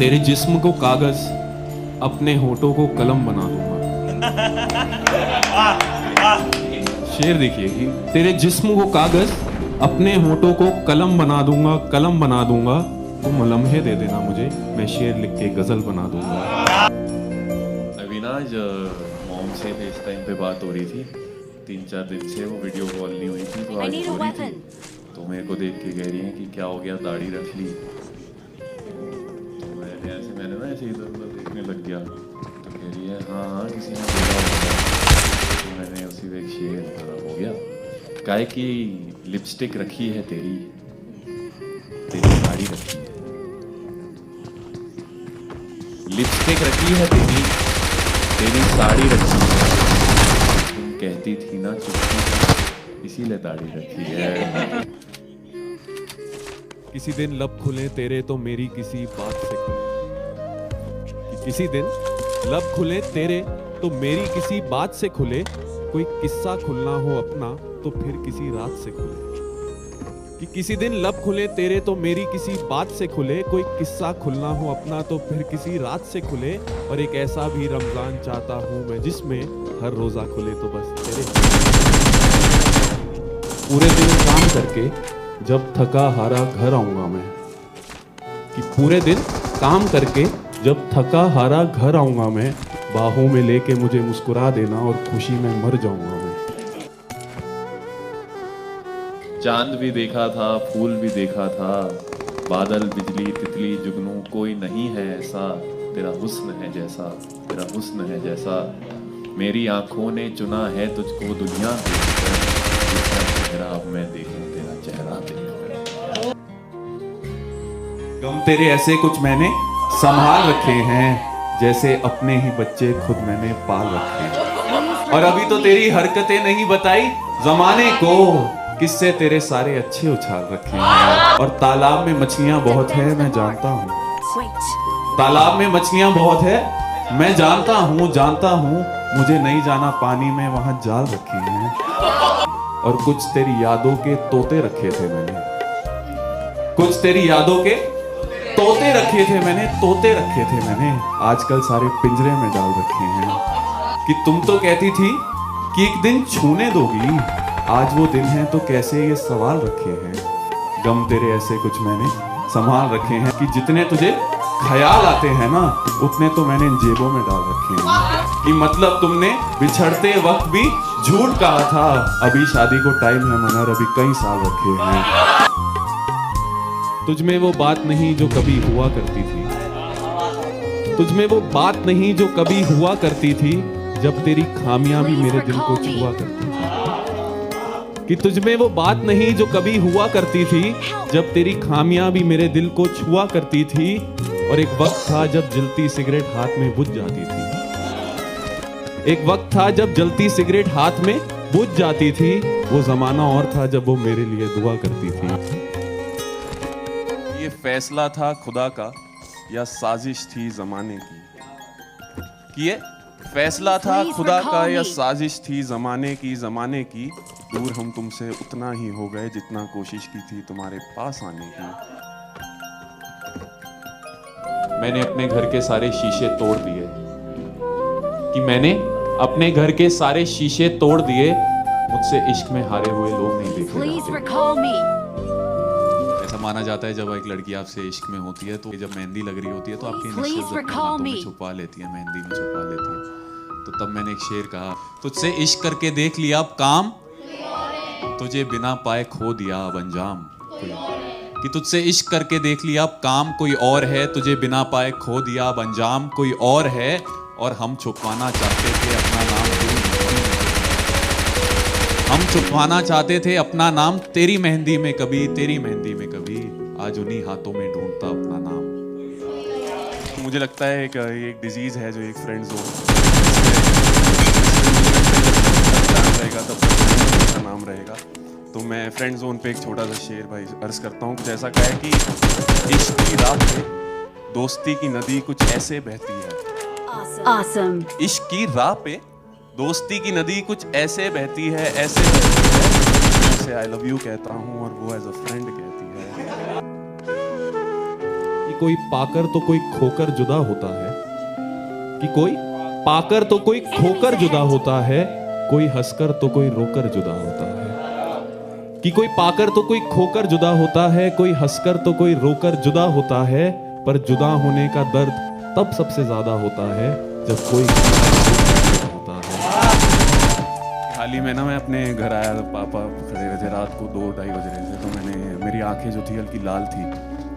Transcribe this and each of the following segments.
तेरे जिस्म को कागज, अपने होठों को कलम बना दूंगा। शेर देखिए कि तेरे जिस्म को कागज, अपने होठों को कलम बना दूंगा, कलम बना दूंगा। तुम लम्हे दे देना मुझे, मैं शेर लिख के गजल बना दूंगा। अभी ना मॉम से इस टाइम पे बात हो रही थी, 3-4 दिन से वो वीडियो कॉल नहीं हुई थी, तो आज हो रही थी। तो मेरे को देख के कह रही है कि क्या हो गया, दाढ़ी रख ली। तो मैंने ना ऐसे इधर उधर देखने लग गया, तो कह रही है हाँ किसी ने बोला होगा। तो मैंने उसी में एक शेर भरा हो गया, काय की लिपस्टिक रखी है तेरी, तेरी दाढ़ी रखी है, लिपस्टिक रखी है तेरी, तेरी साड़ी रखी है। तुम कहती थी ना चुप्पी, इसीलिए दाढ़ी रखी है। किसी दिन लब खुले तेरे तो मेरी किसी बात से खुले, किसी दिन लब खुले तेरे तो मेरी किसी बात से खुले। कोई किस्सा खुलना हो अपना तो फिर किसी रात से खुले। कि किसी दिन लब खुले तेरे तो मेरी किसी बात से खुले। कोई किस्सा खुलना हो अपना तो फिर किसी रात से खुले। और एक ऐसा भी रमजान चाहता हूँ मैं जिसमें हर रोजा खुले तो बस तेरे। पूरे दिन काम करके जब थका हारा घर आऊंगा मैं, कि पूरे दिन काम करके जब थका हारा घर आऊंगा मैं, बाहों में लेके मुझे मुस्कुरा देना और खुशी में मर जाऊंगा मैं। चांद भी देखा था, फूल भी देखा था, बादल बिजली तितली जुगनू, कोई नहीं है ऐसा तेरा हुस्न है जैसा, तेरा हुस्न है जैसा। मेरी आंखों ने चुना है तुझको दुनिया देखकर, तेरा अब मैं देखूं तेरा चेहरा देखकर। गम तेरे ऐसे कुछ मैंने संभाल रखे हैं, जैसे अपने ही बच्चे खुद मैंने पाल रखे हैं। और अभी तो तेरी हरकतें नहीं बताई जमाने को, किससे तेरे सारे अच्छे उछाल रखे हैं। और तालाब में मछलियां बहुत है मैं जानता हूँ, तालाब में मछलियां बहुत है मैं जानता हूँ, जानता हूँ। मुझे नहीं जाना पानी में, वहां जाल रखे हैं। और कुछ तेरी यादों के तोते रखे थे मैंने, कुछ तेरी यादों के तोते रखे थे मैंने, तोते रखे थे मैंने। आजकल सारे पिंजरे में डाल रखे हैं। कि तुम तो कहती थी कि एक दिन छूने दोगी, आज वो दिन है तो कैसे ये सवाल रखे हैं। गम तेरे ऐसे कुछ मैंने संभाल रखे हैं, कि जितने तुझे ख्याल आते हैं ना, उतने तो मैंने जेबों में डाल रखे हैं। कि मतलब तुमने बिछड़ते वक्त भी झूठ कहा था, अभी शादी को टाइम है मगर अभी कई साल रखे हैं। तुझमें वो बात नहीं जो कभी हुआ करती थी, तुझमें वो बात नहीं जो कभी हुआ करती थी, जब तेरी खामियां भी मेरे दिल को छुआ करती थी। कि तुझमें वो बात नहीं जो कभी हुआ करती थी, जब तेरी खामियां भी मेरे दिल को छुआ करती थी। और एक वक्त था जब जलती सिगरेट हाथ में बुझ जाती थी, एक वक्त था जब जलती सिगरेट हाथ में बुझ जाती थी। वो जमाना और था जब वो मेरे लिए दुआ करती थी। ये फैसला था खुदा का या साजिश थी जमाने की, कि ये फैसला था खुदा का या साजिश थी जमाने की, जमाने की। दूर हम तुमसे उतना ही हो गए जितना कोशिश की थी तुम्हारे पास आने की। मैंने अपने घर के सारे शीशे तोड़ दिए, कि मैंने अपने घर के सारे शीशे तोड़ दिए। मुझसे इश्क में हारे हुए लोग नहीं देखे। ऐसा माना जाता है जब एक लड़की आपसे इश्क में होती है तो जब मेहंदी लग रही होती है तो आपके इनिशियल्स अपने हाथों में छुपा लेती है, मेहंदी में छुपा लेती है। तो तब मैंने एक शेर कहा, तुझसे इश्क करके देख लिया अब काम, तुझे बिना पाए खो दिया अब अंजाम। कि तुझसे इश्क करके देख लिया अब काम कोई और है, तुझे बिना पाए खो दिया अब अंजाम कोई और है। और हम छुपवाना चाहते थे अपना नाम, हम छुपवाना चाहते थे अपना नाम तेरी मेहंदी में कभी, तेरी मेहंदी में कभी। आज उन्हीं हाथों में ढूंढता अपना नाम। मुझे लगता है एक डिजीज है जो एक फ्रेंड जोन रहेगा तब तक नाम रहेगा। तो मैं फ्रेंड जोन पे एक छोटा सा शेर भाई अर्ज करता हूँ। कुछ ऐसा कहा है कि इश्क की राह पे दोस्ती की नदी कुछ ऐसे बहती है। Awesome. इश्क की राह पे दोस्ती की नदी कुछ ऐसे बहती है, ऐसे बहती है। मैं उसे आई लव यू कहता हूँ और वो एज अ फ्रेंड कहती है। कि कोई पाकर तो कोई खोकर जुदा होता है, कि कोई पाकर तो कोई खोकर जुदा होता है, कोई हंसकर तो कोई रोकर जुदा होता है, कि कोई पाकर तो कोई खोकर जुदा होता है, कोई हंसकर तो कोई रोकर जुदा होता है, पर जुदा होने का दर्द तब सबसे ज्यादा होता है जब कोई होता है। हाल ही में ना मैं अपने घर आया तो पापा खड़े रहे थे, रात को 2-2:30 बज रहे थे, तो मैंने मेरी आंखें जो थी हल्की लाल थी,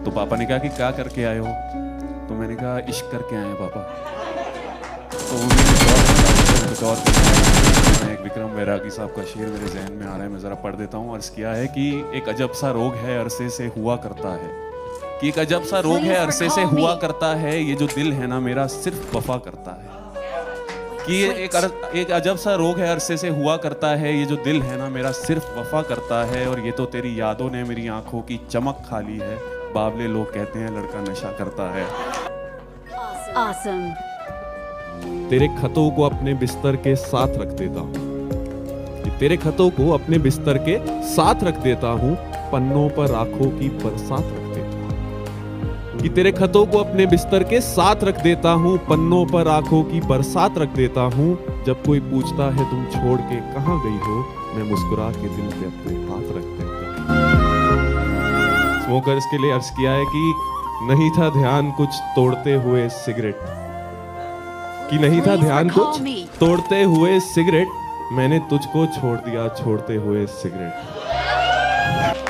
तो पापा ने कहा कि क्या करके आए हो, तो मैंने कहा इश्क करके आए हैं पापा। तो मैं एक विक्रम बैरागी साहब का शेर मेरे जहन में आ रहा है, मैं ज़रा पढ़ देता हूँ। अर्ज़ किया है कि एक अजब सा रोग है अरसे से हुआ करता है, कि एक अजब सा रोग है अरसे से हुआ करता है, ये जो दिल है ना मेरा सिर्फ वफा करता है, कि ये एक अजब सा रोग है अरसे से हुआ करता है, ये जो दिल है ना मेरा सिर्फ वफा करता है, और ये तो तेरी यादों ने मेरी आंखों की चमक खा ली है, बावले लोग कहते हैं लड़का नशा करता है। Awesome. तेरे खतों को अपने बिस्तर के साथ रख देता हूँ, तेरे खतों को अपने बिस्तर के साथ रख देता हूँ, पन्नों पर आंखों की बरसात रख देता हूँ, कि तेरे खतों को अपने बिस्तर के साथ रख देता हूँ, पन्नों पर आंखों की बरसात रख देता हूँ, जब कोई पूछता है तुम छोड़ के कहाँ गई हो, मैं मुस्कुरा के दिल पे अपने हाथ रख देता हूँ। स्मोकर्स के लिए अर्ज किया है कि नहीं था ध्यान कुछ तोड़ते हुए सिगरेट, कि नहीं था ध्यान कुछ तोड़ते हुए सिगरेट, मैंने तुझको छोड़ दिया छोड़ते हुए सिगरेट,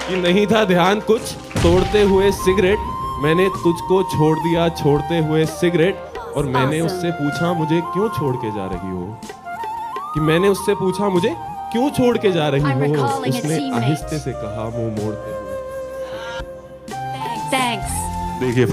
कि नहीं था ध्यान कुछ तोड़ते हुए सिगरेट, मैंने तुझको छोड़ दिया छोड़ते हुए सिगरेट, और मैंने उससे पूछा मुझे क्यों छोड़ के जा रही हो, कि मैंने उससे पूछा मुझे क्यों छोड़ के जा रही हो, उसने आहिस्ते से कहा मुंह मोड़ते हुए। Thanks. देखिए